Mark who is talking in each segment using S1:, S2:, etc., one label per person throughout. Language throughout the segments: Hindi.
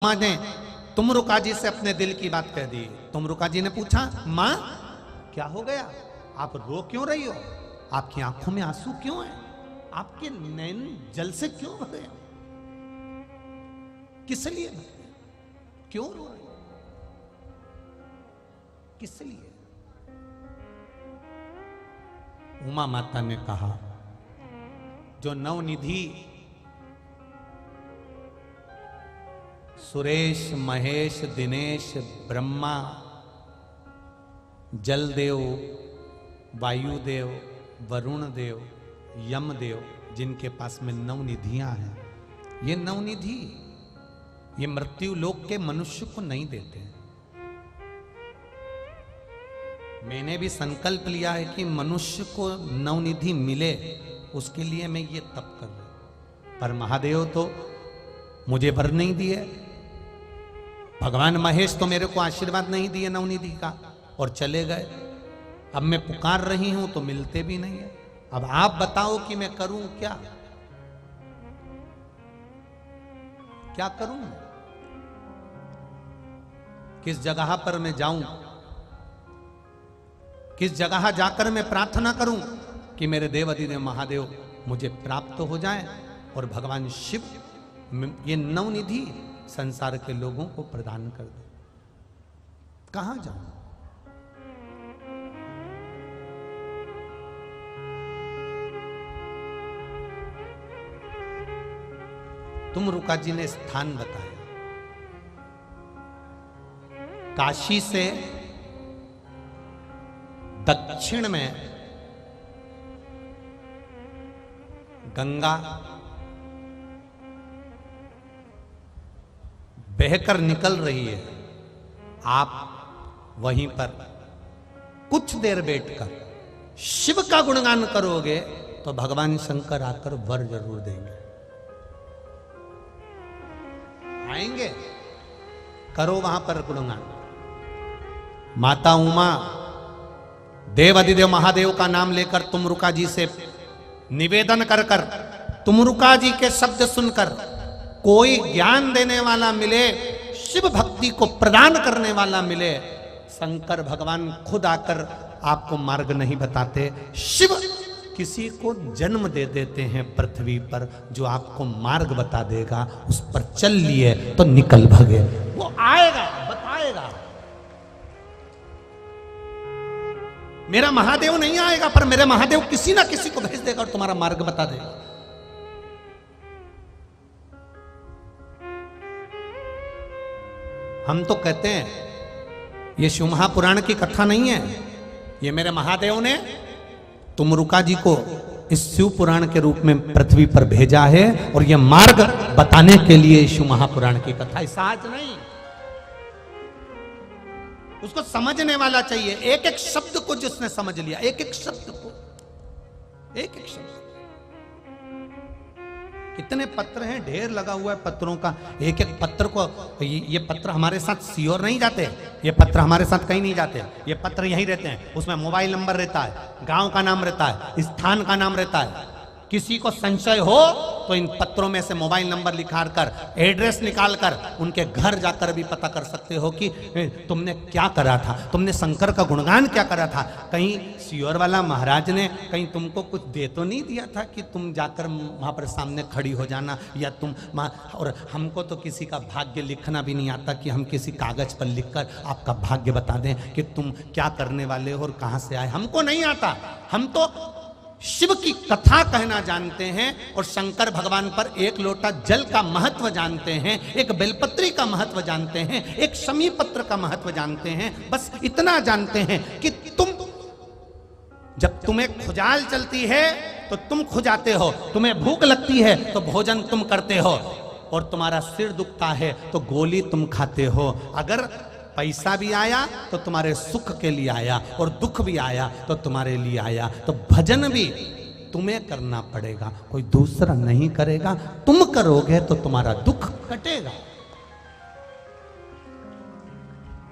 S1: माँ ने तुमरुका जी से अपने दिल की बात कह दी। तुमरुका जी ने पूछा, माँ क्या हो गया, आप रो क्यों रही हो, आपकी आंखों में आंसू क्यों है, आपके नैन जल से क्यों भरे, किस लिए भरे, क्यों रो रहे हो, किस लिए? उमा माता ने कहा, जो नवनिधि सुरेश, महेश, दिनेश, ब्रह्मा, जलदेव, वायुदेव, वरुण देव, यमदेव, जिनके पास में नवनिधियां हैं, ये नवनिधि ये मृत्यु लोक के मनुष्य को नहीं देते। मैंने भी संकल्प लिया है कि मनुष्य को नवनिधि मिले, उसके लिए मैं ये तप कर रहा हूं। पर महादेव तो मुझे वर नहीं दिए, भगवान महेश तो मेरे को आशीर्वाद नहीं दिए नवनिधि का और चले गए। अब मैं पुकार रही हूं तो मिलते भी नहीं है। अब आप बताओ कि मैं करूं क्या, क्या करूं, किस जगह पर मैं जाऊं, किस जगह जाकर मैं प्रार्थना करूं कि मेरे देव अधिदेव महादेव मुझे प्राप्त हो जाए और भगवान शिव ये नवनिधि संसार के लोगों को प्रदान कर दे। कहां जाऊं? तुमरुका जी ने स्थान बताया, काशी से दक्षिण में गंगा बहकर निकल रही है। आप वहीं पर कुछ देर बैठकर शिव का गुणगान करोगे तो भगवान शंकर आकर वर जरूर देंगे। आएंगे, करो वहां पर गुणगान। माता उमा देव अधिदेव महादेव का नाम लेकर तुमरुका जी से निवेदन कर कर, तुमरुका जी के शब्द सुनकर कोई ज्ञान देने वाला मिले, शिव भक्ति को प्रदान करने वाला मिले। शंकर भगवान खुद आकर आपको मार्ग नहीं बताते, शिव किसी को जन्म दे देते हैं पृथ्वी पर जो आपको मार्ग बता देगा, उस पर चल लिए तो निकल भगे। वो आएगा, बताएगा। मेरा महादेव नहीं आएगा, पर मेरे महादेव किसी ना किसी को भेज देगा और तुम्हारा मार्ग बता देगा। हम तो कहते हैं ये शिव महापुराण की कथा नहीं है, ये मेरे महादेव ने तुमरुका जी को इस शिव पुराण के रूप में पृथ्वी पर भेजा है और ये मार्ग बताने के लिए शिव महापुराण की कथा, साज नहीं। उसको समझने वाला चाहिए, एक एक शब्द को जिसने समझ लिया, एक एक शब्द को, एक एक शब्द। इतने पत्र हैं, ढेर लगा हुआ है पत्रों का, एक एक पत्र को, ये पत्र हमारे साथ सीओर नहीं जाते, ये पत्र हमारे साथ कहीं नहीं जाते, ये पत्र यहीं रहते हैं। उसमें मोबाइल नंबर रहता है, गांव का नाम रहता है, स्थान का नाम रहता है। किसी को संशय हो तो इन पत्रों में से मोबाइल नंबर लिखा कर, एड्रेस निकाल कर उनके घर जाकर भी पता कर सकते हो कि तुमने क्या करा था, तुमने शंकर का गुणगान क्या करा था। कहीं सियोर वाला महाराज ने कहीं तुमको कुछ दे तो नहीं दिया था कि तुम जाकर वहां पर सामने खड़ी हो जाना, या तुम और हमको तो किसी का भाग्य लिखना भी नहीं आता कि हम किसी कागज पर लिखकर आपका भाग्य बता दें कि तुम क्या करने वाले हो और कहां से आए, हमको नहीं आता। हम तो शिव की कथा कहना जानते हैं और शंकर भगवान पर एक लोटा जल का महत्व जानते हैं, एक बेलपत्री का महत्व जानते हैं, एक शमी पत्र का महत्व जानते हैं। बस इतना जानते हैं कि तुम, जब तुम्हें खुजाल चलती है तो तुम खुजाते हो, तुम्हें भूख लगती है तो भोजन तुम करते हो, और तुम्हारा सिर दुखता है तो गोली तुम खाते हो। अगर पैसा भी आया तो तुम्हारे सुख के लिए आया, और दुख भी आया तो तुम्हारे लिए आया। तो भजन भी तुम्हें करना पड़ेगा, कोई दूसरा नहीं करेगा। तुम करोगे तो तुम्हारा दुख कटेगा।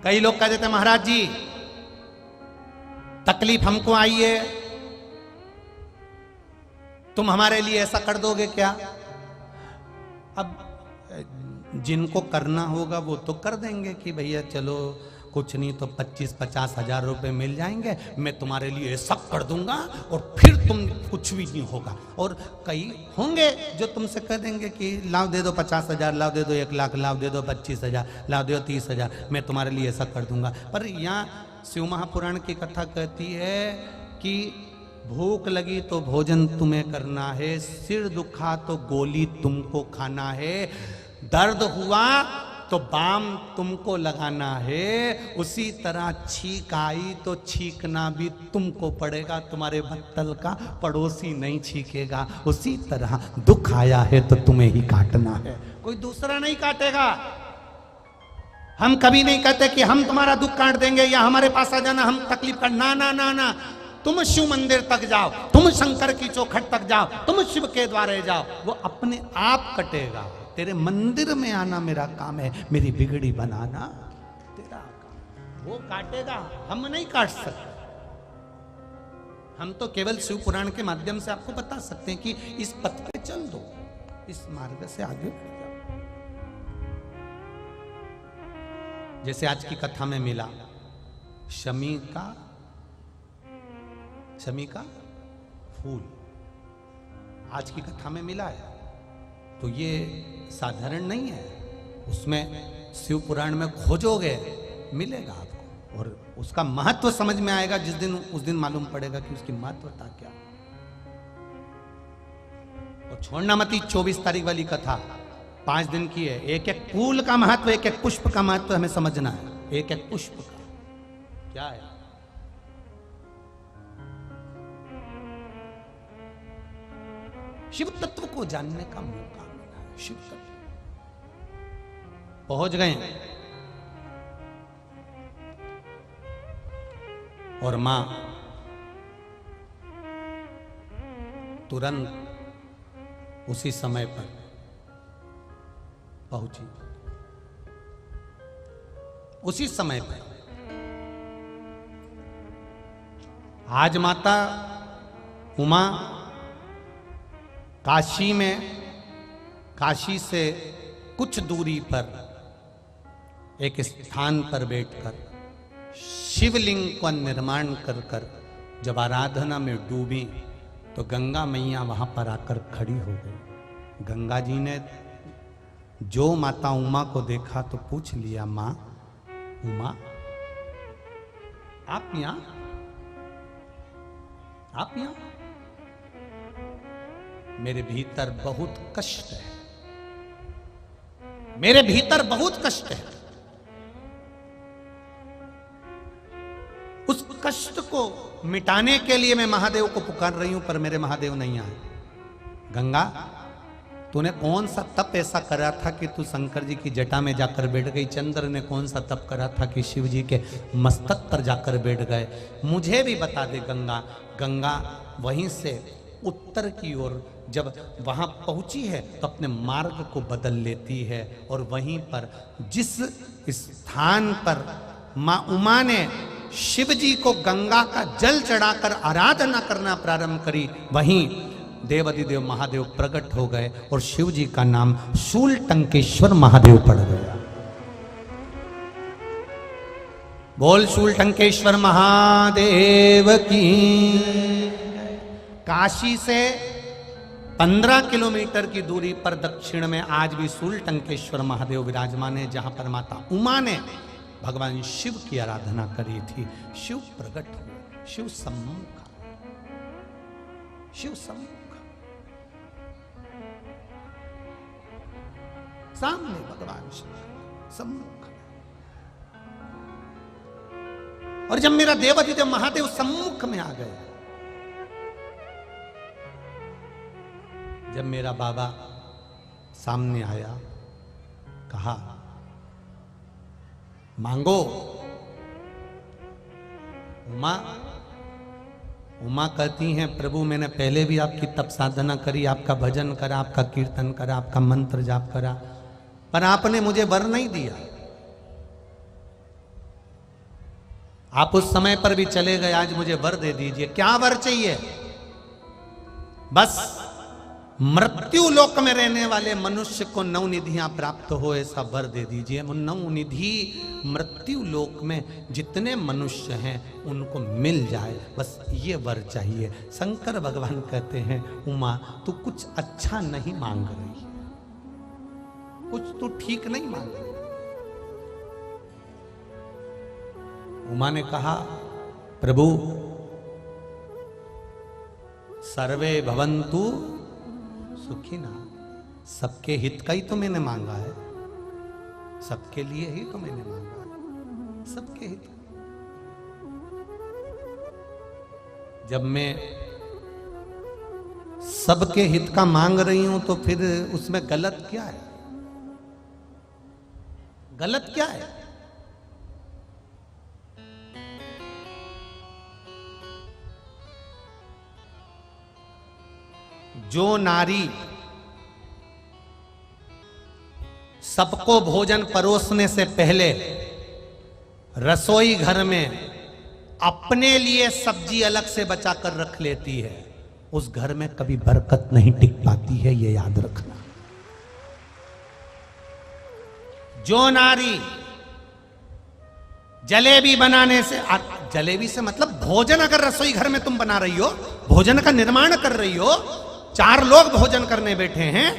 S1: कई लोग कह देते महाराज जी तकलीफ हमको आई है, तुम हमारे लिए ऐसा कर दोगे क्या? अब जिनको करना होगा वो तो कर देंगे कि भैया चलो कुछ नहीं तो 25-50 हजार रुपए मिल जाएंगे, मैं तुम्हारे लिए सब कर दूंगा और फिर तुम कुछ भी नहीं होगा। और कई होंगे जो तुमसे कह देंगे कि लाओ दे दो 50,000, लाओ दे दो 1 लाख, लाओ दे दो 25,000, लाओ दे दो 30,000, मैं तुम्हारे लिए ऐसा कर दूंगा। पर यहाँ शिव महापुराण की कथा कहती है कि भूख लगी तो भोजन तुम्हें करना है, सिर दुखा तो गोली तुमको खाना है, दर्द हुआ तो बाम तुमको लगाना है, उसी तरह छींक आई तो छींकना भी तुमको पड़ेगा, तुम्हारे बत्तल का पड़ोसी नहीं छींकेगा। उसी तरह दुख आया है तो तुम्हें ही काटना है, कोई दूसरा नहीं काटेगा। हम कभी नहीं कहते कि हम तुम्हारा दुख काट देंगे या हमारे पास आ जाना, हम तकलीफ कर, ना ना ना ना। तुम शिव मंदिर तक जाओ, तुम शंकर की चौखट तक जाओ, तुम शिव के द्वारे जाओ, वो अपने आप कटेगा। तेरे मंदिर में आना मेरा काम है, मेरी बिगड़ी बनाना तेरा काम। वो काटेगा, हम नहीं काट सकते। हम तो केवल शिव पुराण के माध्यम से आपको बता सकते हैं कि इस पथ पे चल दो, इस मार्ग से आगे बढ़ जाओ। जैसे आज की कथा में मिला शमी का फूल, आज की कथा में मिला है, तो ये साधारण नहीं है। उसमें शिव पुराण में खोजोगे मिलेगा आपको, और उसका महत्व समझ में आएगा उस दिन मालूम पड़ेगा कि उसकी महत्वता क्या। और छोड़ना मती 24 तारीख वाली कथा 5 दिन की है। एक एक फूल का महत्व, एक एक पुष्प का महत्व हमें समझना है। एक एक पुष्प का क्या है। शिव तत्व को जानने का मौका मिला है। शिव तत्व पहुंच गए और मां तुरंत उसी समय पर पहुंची। उसी समय पर आज माता उमा काशी से कुछ दूरी पर एक स्थान पर बैठकर शिवलिंग का निर्माण कर जब आराधना में डूबी तो गंगा मैया वहां पर आकर खड़ी हो गई। गंगा जी ने जो माता उमा को देखा तो पूछ लिया, मां उमा आप यहां? मेरे भीतर बहुत कष्ट है, मेरे भीतर बहुत कष्ट है। उस कष्ट को मिटाने के लिए मैं महादेव को पुकार रही हूं, पर मेरे महादेव नहीं आए। गंगा, तूने कौन सा तप ऐसा करा था कि तू शंकर जी की जटा में जाकर बैठ गई? चंद्र ने कौन सा तप करा था कि शिव जी के मस्तक पर जाकर बैठ गए? मुझे भी बता दे गंगा। गंगा वहीं से उत्तर की ओर जब वहां पहुंची है तो अपने मार्ग को बदल लेती है, और वहीं पर जिस स्थान पर मां उमा ने शिव जी को गंगा का जल चढ़ाकर आराधना करना प्रारंभ करी, वहीं देवाधिदेव महादेव प्रकट हो गए और शिव जी का नाम शूलटंकेश्वर महादेव पड़ गया। बोल शूलटंकेश्वर महादेव की। काशी से 15 किलोमीटर की दूरी पर दक्षिण में आज भी शूलटंकेश्वर महादेव विराजमान है, जहां पर माता उमा ने भगवान शिव की आराधना करी थी। शिव प्रकट हुए, शिव सम्मुख, शिव सम्मुख सामने भगवान शिव सम्मुख। और जब मेरा देवाधिदेव महादेव सम्मुख में आ गए, जब मेरा बाबा सामने आया, कहा मांगो। उमा कहती हैं, प्रभु मैंने पहले भी आपकी तप साधना करी, आपका भजन करा, आपका कीर्तन करा, आपका मंत्र जाप करा, पर आपने मुझे वर नहीं दिया। आप उस समय पर भी चले गए, आज मुझे वर दे दीजिए। क्या वर चाहिए? बस मृत्यु लोक में रहने वाले मनुष्य को नवनिधियां प्राप्त हो ऐसा वर दे दीजिए। नवनिधि मृत्यु लोक में जितने मनुष्य हैं उनको मिल जाए, बस ये वर चाहिए। शंकर भगवान कहते हैं उमा तू कुछ अच्छा नहीं मांग रही, कुछ तू ठीक नहीं मांग रही। उमा ने कहा प्रभु सर्वे भवन्तु सुखी ना, सबके हित का ही तो मैंने मांगा है, सबके लिए ही तो मैंने मांगा है, सबके हित। जब मैं सबके हित का मांग रही हूं तो फिर उसमें गलत क्या है? गलत क्या है? जो नारी सबको भोजन परोसने से पहले रसोई घर में अपने लिए सब्जी अलग से बचा कर रख लेती है, उस घर में कभी बरकत नहीं टिक पाती है, ये याद रखना। जो नारी जलेबी बनाने से, जलेबी से मतलब भोजन अगर रसोई घर में तुम बना रही हो, भोजन का निर्माण कर रही हो, 4 लोग भोजन करने बैठे हैं,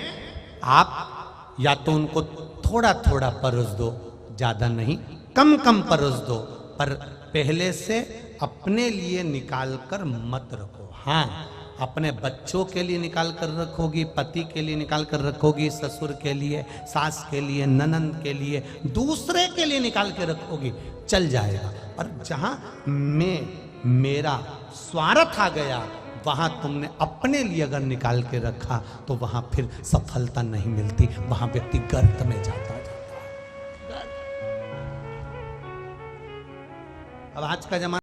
S1: आप या तो उनको थोड़ा थोड़ा परोस दो, ज्यादा नहीं, कम कम परोस दो, पर पहले से अपने लिए निकाल कर मत रखो। हाँ, अपने बच्चों के लिए निकाल कर रखोगी, पति के लिए निकाल कर रखोगी, ससुर के लिए, सास के लिए, ननंद के लिए, दूसरे के लिए निकाल के रखोगी, चल जाएगा। पर जहां मेरा स्वार्थ आ गया, वहां तुमने अपने लिए अगर निकाल के रखा तो वहां फिर सफलता नहीं मिलती, वहां व्यक्ति गर्त में जाता है। अब आज का जमाना